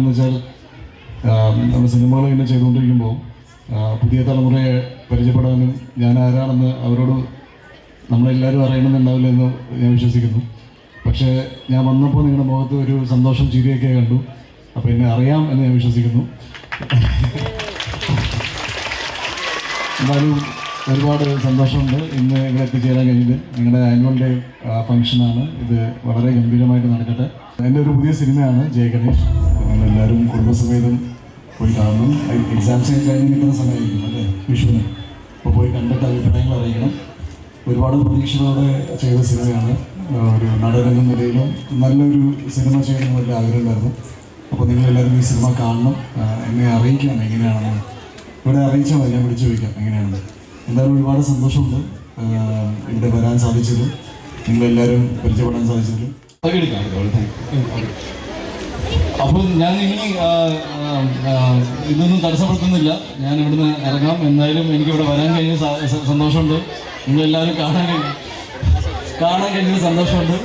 എന്താണെന്ന് വെച്ചാൽ നമ്മൾ സിനിമകൾ ഇങ്ങനെ ചെയ്തുകൊണ്ടിരിക്കുമ്പോൾ പുതിയ തലമുറയെ പരിചയപ്പെടാനും ഞാൻ ആരാണെന്ന് അവരോട് നമ്മളെല്ലാവരും അറിയണമെന്നുണ്ടാവില്ല എന്ന് ഞാൻ വിശ്വസിക്കുന്നു. പക്ഷേ ഞാൻ വന്നപ്പോൾ നിങ്ങളുടെ മുഖത്ത് ഒരു സന്തോഷം ചിരിയൊക്കെ കണ്ടു. അപ്പോൾ എന്നെ അറിയാം എന്ന് ഞാൻ വിശ്വസിക്കുന്നു. എന്നാലും ഒരുപാട് സന്തോഷമുണ്ട് ഇന്ന് ഇവിടെ എത്തിച്ചേരാൻ കഴിഞ്ഞത്. നിങ്ങളുടെ ആനുവൽ ഡേ ഫംഗ്ഷനാണ് ഇത്. വളരെ ഗംഭീരമായിട്ട് നടക്കട്ടെ. എൻ്റെ ഒരു പുതിയ സിനിമയാണ് ജയ ഗണേഷ്. നിങ്ങളെല്ലാവരും കുടുംബസമേതം പോയി കാണണം. എക്സാംസ് കഴിഞ്ഞ് നിൽക്കുന്ന സമയമായിരിക്കും അല്ലേ, വിഷുവിന്. അപ്പോൾ പോയി കണ്ടിട്ട് അഭിപ്രായങ്ങൾ അറിയിക്കണം. ഒരുപാട് പ്രതീക്ഷകളോടെ ചെയ്ത സിനിമയാണ്. ഒരു നടനെന്ന നിലയിലും നല്ലൊരു സിനിമ ചെയ്യണമെന്ന് വലിയ ആഗ്രഹമുണ്ടായിരുന്നു. അപ്പോൾ നിങ്ങളെല്ലാവരും ഈ സിനിമ കാണണം, എന്നെ അറിയിക്കണം എങ്ങനെയാണെന്ന്. ഇവിടെ അറിയിച്ചാൽ മതി, ഞാൻ വിളിച്ചു ചോദിക്കാം എങ്ങനെയാണെന്ന്. എന്തായാലും ഒരുപാട് സന്തോഷമുണ്ട് ഇവിടെ വരാൻ സാധിച്ചതും നിങ്ങളെല്ലാവരും പരിചയപ്പെടാൻ സാധിച്ചതിലും. അപ്പോൾ ഞാൻ ഇനി ഇതൊന്നും തടസ്സപ്പെടുത്തുന്നില്ല. ഞാൻ ഇവിടുന്ന് ഇറങ്ങാം. എന്തായാലും എനിക്കിവിടെ വരാൻ കഴിഞ്ഞ സന്തോഷമുണ്ട്. നിങ്ങളെല്ലാവരും കാണാൻ കഴിഞ്ഞ സന്തോഷമുണ്ട്.